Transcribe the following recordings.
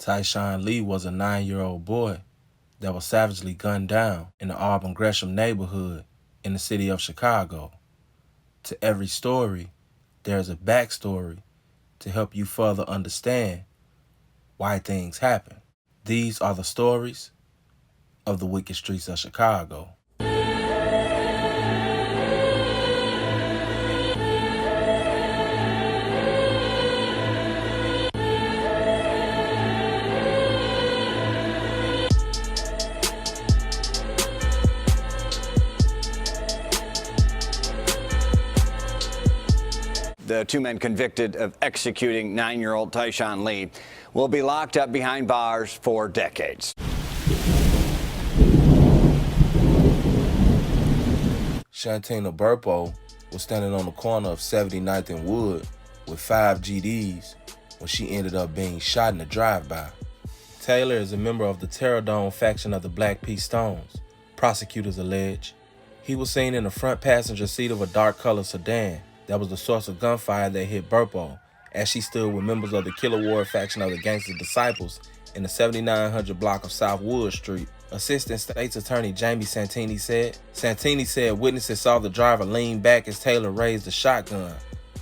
Tyshawn Lee was a 9-year-old boy that was savagely gunned down in the Auburn Gresham neighborhood in the city of Chicago. To every story, there's a backstory to help you further understand why things happen. These are the stories of the wicked streets of Chicago. The two men convicted of executing 9-year-old Tyshawn Lee will be locked up behind bars for decades. Shantina Burpo was standing on the corner of 79th and Wood with 5 GDs when she ended up being shot in a drive-by. Taylor is a member of the Terror Dome faction of the Black P. Stones, prosecutors allege. He was seen in the front passenger seat of a dark-colored sedan that was the source of gunfire that hit Burpo as she stood with members of the Killer Ward faction of the Gangster Disciples in the 7900 block of South Wood Street. Assistant State's Attorney Jamie Santini said witnesses saw the driver lean back as Taylor raised the shotgun,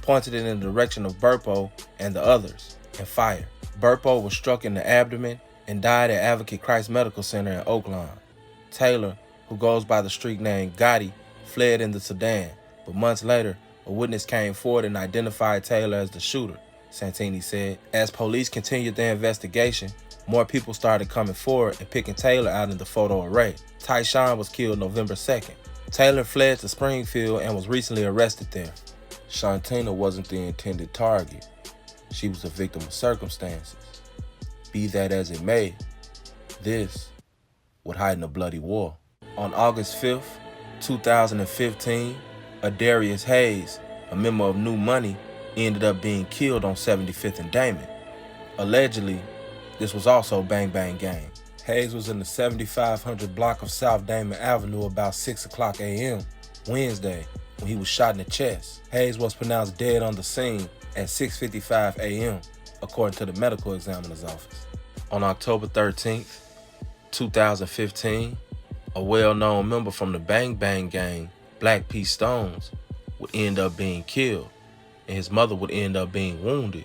pointed it in the direction of Burpo and the others, and fired. Burpo was struck in the abdomen and died at Advocate Christ Medical Center in Oaklawn. Taylor, who goes by the street name Gotti, fled in the sedan, but months later, a witness came forward and identified Taylor as the shooter, Santini said. As police continued their investigation, more people started coming forward and picking Taylor out in the photo array. Tyshawn was killed November 2nd. Taylor fled to Springfield and was recently arrested there. Shantina wasn't the intended target. She was a victim of circumstances. Be that as it may, this would heighten a bloody war. On August 5th, 2015, Adarius Hayes, a member of New Money, ended up being killed on 75th and Damon. Allegedly, this was also Bang Bang Gang. Hayes was in the 7500 block of South Damon Avenue about 6 a.m. Wednesday when he was shot in the chest. Hayes was pronounced dead on the scene at 6:55 a.m., according to the medical examiner's office. On October 13th, 2015, a well-known member from the Bang Bang Gang, Black P. Stones, would end up being killed, and his mother would end up being wounded.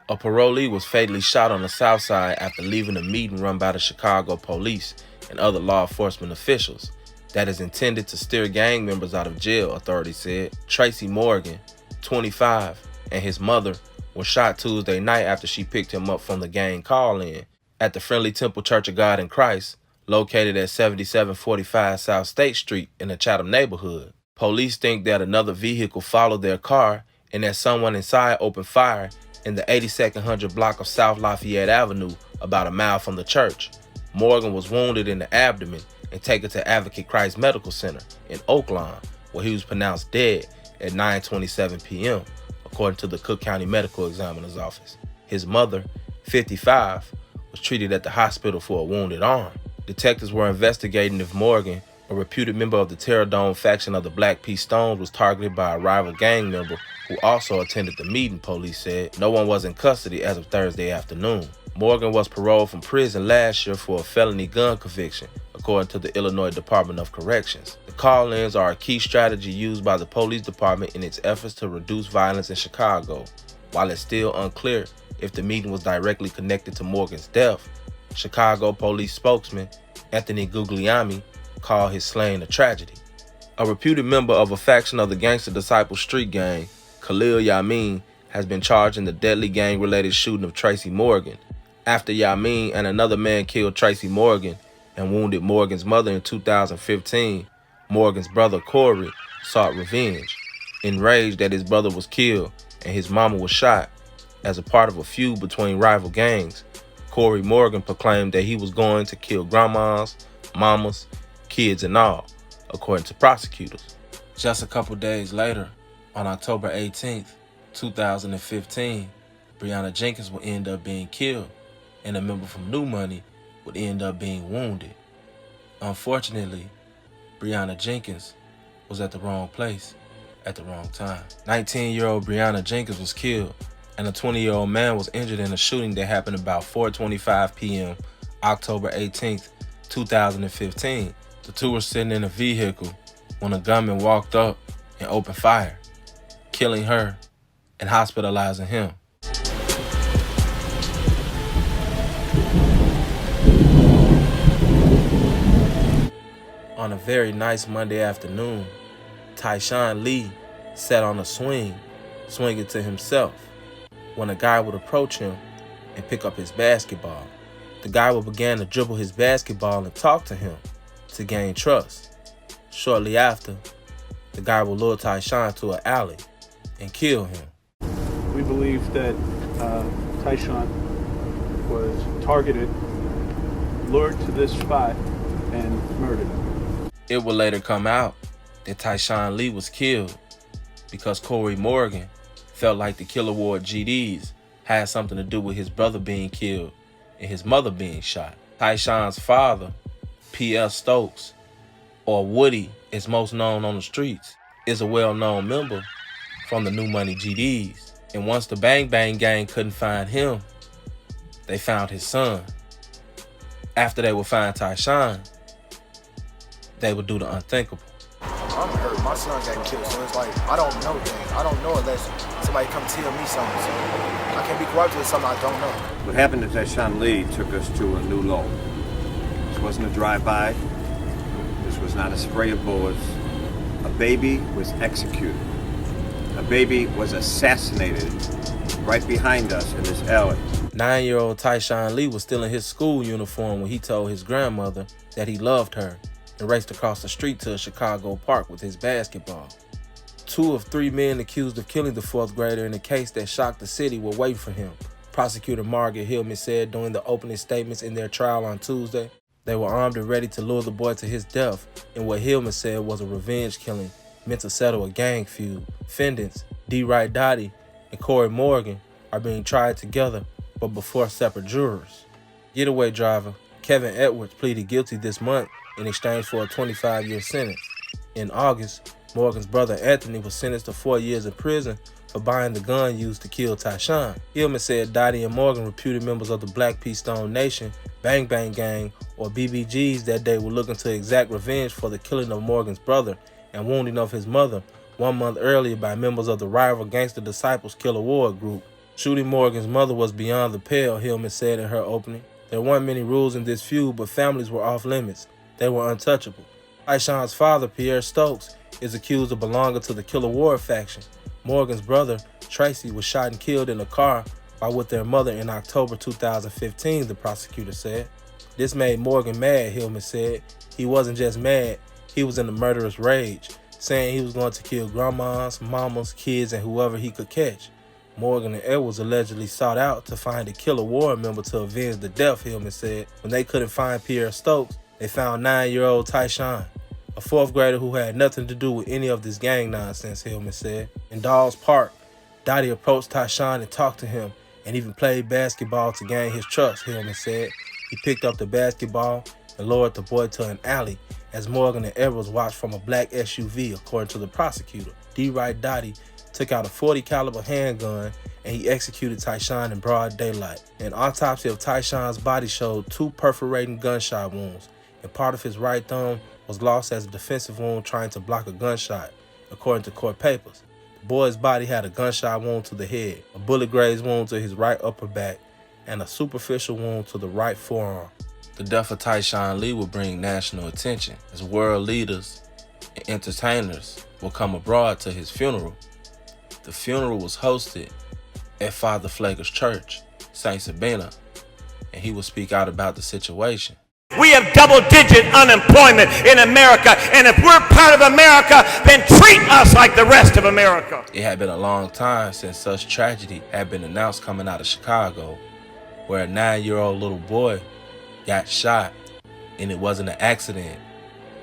A parolee was fatally shot on the south side after leaving a meeting run by the Chicago police and other law enforcement officials that is intended to steer gang members out of jail, authorities said. Tracy Morgan, 25, and his mother were shot Tuesday night after she picked him up from the gang call-in at the Friendly Temple Church of God in Christ, located at 7745 South State Street in the Chatham neighborhood. Police think that another vehicle followed their car and that someone inside opened fire in the 8200 block of South Lafayette Avenue, about a mile from the church. Morgan was wounded in the abdomen and taken to Advocate Christ Medical Center in Oaklawn, where he was pronounced dead at 9:27 p.m., according to the Cook County Medical Examiner's office. His mother, 55, was treated at the hospital for a wounded arm. Detectives were investigating if Morgan, a reputed member of the Terror Dome faction of the Black P. Stones, was targeted by a rival gang member who also attended the meeting, police said. No one was in custody as of Thursday afternoon. Morgan was paroled from prison last year for a felony gun conviction, according to the Illinois Department of Corrections. The call-ins are a key strategy used by the police department in its efforts to reduce violence in Chicago. While it's still unclear if the meeting was directly connected to Morgan's death, Chicago police spokesman Anthony Guglielmi called his slaying a tragedy. A reputed member of a faction of the Gangster Disciple street gang, Khalil Yamin, has been charged in the deadly gang-related shooting of Tracy Morgan, after Yamin and another man killed Tracy Morgan and wounded Morgan's mother in 2015. Morgan's brother Corey sought revenge, enraged that his brother was killed and his mama was shot. As a part of a feud between rival gangs, Corey Morgan proclaimed that he was going to kill grandmas, mamas, kids and all, according to prosecutors. Just a couple days later, on October 18th, 2015, Breonna Jenkins would end up being killed, and a member from New Money would end up being wounded. Unfortunately, Breonna Jenkins was at the wrong place at the wrong time. 19-year-old Breonna Jenkins was killed and a 20-year-old man was injured in a shooting that happened about 4:25 p.m. October 18th, 2015. The two were sitting in a vehicle when a gunman walked up and opened fire, killing her and hospitalizing him. On a very nice Monday afternoon, Tyshawn Lee sat on a swing, swinging to himself, when a guy would approach him and pick up his basketball. The guy would begin to dribble his basketball and talk to him to gain trust. Shortly after, the guy would lure Tyshawn to an alley and kill him. We believe that Tyshawn was targeted, lured to this spot, and murdered. It would later come out that Tyshawn Lee was killed because Corey Morgan felt like the Killer Ward GDs had something to do with his brother being killed and his mother being shot. Tyshawn's father, P.L. Stokes, or Woody is most known on the streets, is a well-known member from the New Money GDs. And once the Bang Bang Gang couldn't find him, they found his son. After they would find Tyshawn, they would do the unthinkable. I'm hurt. My son got killed, so it's like, I don't know things. I don't know unless somebody come tell me something. So I can't be corrupted with something I don't know. What happened to Tyshawn Lee took us to a new low. This wasn't a drive-by. This was not a spray of bullets. A baby was executed. A baby was assassinated right behind us in this alley. 9-year-old Tyshawn Lee was still in his school uniform when he told his grandmother that he loved her and raced across the street to a Chicago park with his basketball. 2 of 3 men accused of killing the 4th grader in a case that shocked the city were waiting for him, Prosecutor Margaret Hillman said during the opening statements in their trial on Tuesday. They were armed and ready to lure the boy to his death in what Hillman said was a revenge killing meant to settle a gang feud. Defendants D. Wright Dottie and Corey Morgan are being tried together but before separate jurors. Getaway driver Kevin Edwards pleaded guilty this month in exchange for a 25-year sentence. In August, Morgan's brother Anthony was sentenced to 4 years in prison for buying the gun used to kill Tyshawn. Hillman said Dottie and Morgan, reputed members of the Black P. Stone Nation Bang Bang Gang, or BBGs, that day were looking to exact revenge for the killing of Morgan's brother and wounding of his mother 1 month earlier by members of the rival Gangster Disciples Killer Ward group. Shooting Morgan's mother was beyond the pale, Hillman said in her opening. There weren't many rules in this feud, but families were off limits. They were untouchable. Tyshawn's father, Pierre Stokes, is accused of belonging to the Killer Ward faction. Morgan's brother, Tracy, was shot and killed in a car while with their mother in October 2015, the prosecutor said. This made Morgan mad, Hillman said. He wasn't just mad, he was in a murderous rage, saying he was going to kill grandmas, mamas, kids, and whoever he could catch. Morgan and Edwards allegedly sought out to find a Killer Ward member to avenge the death, Hillman said. When they couldn't find Pierre Stokes, they found 9-year-old Tyshawn, a 4th grader who had nothing to do with any of this gang nonsense, Hillman said. In Dawes Park, Dottie approached Tyshawn and talked to him and even played basketball to gain his trust, Hillman said. He picked up the basketball and lowered the boy to an alley as Morgan and Edwards watched from a black SUV, according to the prosecutor. D. Wright Dottie took out a .40 caliber handgun and he executed Tyshawn in broad daylight. An autopsy of Tyshawn's body showed 2 perforating gunshot wounds, and part of his right thumb was lost as a defensive wound trying to block a gunshot, according to court papers. The boy's body had a gunshot wound to the head, a bullet grazed wound to his right upper back, and a superficial wound to the right forearm. The death of Tyshawn Lee will bring national attention as world leaders and entertainers will come abroad to his funeral. The funeral was hosted at Father Flager's church, St. Sabina, and he will speak out about the situation. We have double-digit unemployment in America, and if we're part of America, then treat us like the rest of America. It had been a long time since such tragedy had been announced coming out of Chicago, where a 9-year-old little boy got shot, and it wasn't an accident,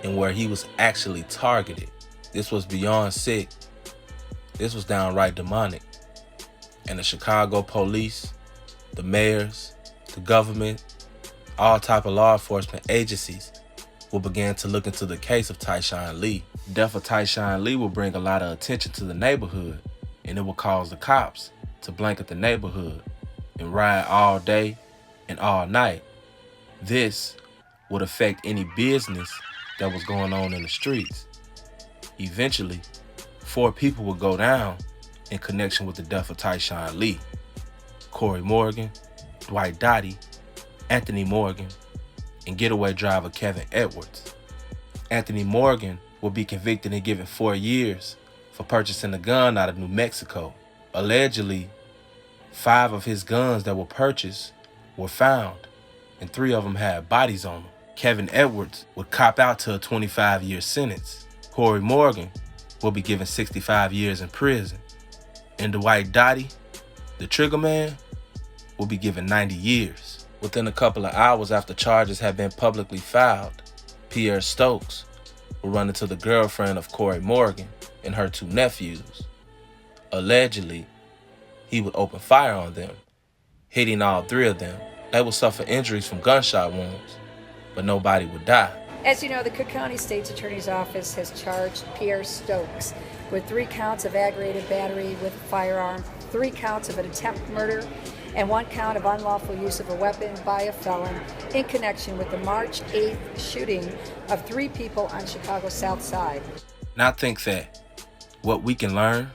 and where he was actually targeted. This was beyond sick. This was downright demonic. And the Chicago police, the mayors, the government, all type of law enforcement agencies will begin to look into the case of Tyshawn Lee. The death of Tyshawn Lee will bring a lot of attention to the neighborhood, and it will cause the cops to blanket the neighborhood and ride all day and all night. This would affect any business that was going on in the streets. Eventually, 4 people would go down in connection with the death of Tyshawn Lee: Corey Morgan, Dwight Dottie, Anthony Morgan, and getaway driver Kevin Edwards. Anthony Morgan will be convicted and given 4 years for purchasing a gun out of New Mexico. Allegedly, 5 of his guns that were purchased were found, and 3 of them had bodies on them. Kevin Edwards would cop out to a 25-year sentence. Corey Morgan will be given 65 years in prison. And Dwight Dottie, the trigger man, will be given 90 years. Within a couple of hours after charges had been publicly filed, Pierre Stokes will run into the girlfriend of Corey Morgan and her 2 nephews. Allegedly, he would open fire on them, hitting all 3 of them. They would suffer injuries from gunshot wounds, but nobody would die. As you know, the Cook County State's Attorney's Office has charged Pierre Stokes with 3 counts of aggravated battery with a firearm, 3 counts of an attempt murder, and 1 count of unlawful use of a weapon by a felon in connection with the March 8th shooting of 3 people on Chicago's South Side. And I think that what we can learn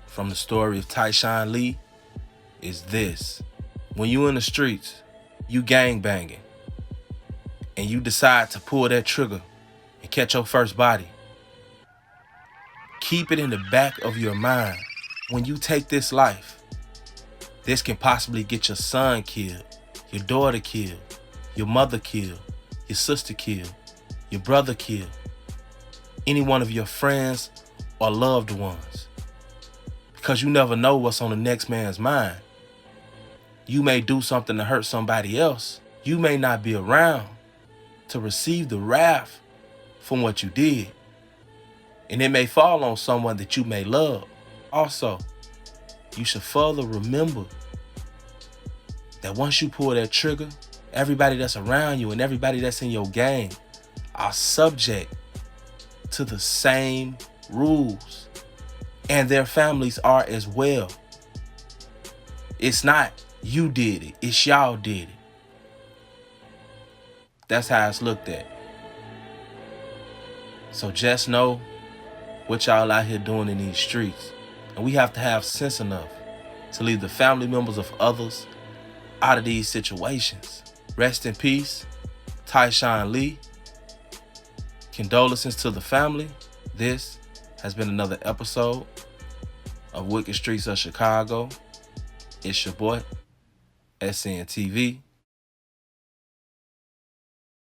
from the story of Tyshawn Lee is this: when you in the streets, you gang banging, and you decide to pull that trigger and catch your first body, keep it in the back of your mind. When you take this life, this can possibly get your son killed, your daughter killed, your mother killed, your sister killed, your brother killed, any one of your friends or loved ones. Because you never know what's on the next man's mind. You may do something to hurt somebody else. You may not be around to receive the wrath from what you did. And it may fall on someone that you may love. Also, you should further remember that once you pull that trigger, everybody that's around you and everybody that's in your gang are subject to the same rules, and their families are as well. It's not you did it, it's y'all did it. That's how it's looked at. So just know what y'all out here doing in these streets. And we have to have sense enough to leave the family members of others out of these situations. Rest in peace, Tyshawn Lee. Condolences to the family. This has been another episode of Wicked Streets of Chicago. It's your boy, SNTV.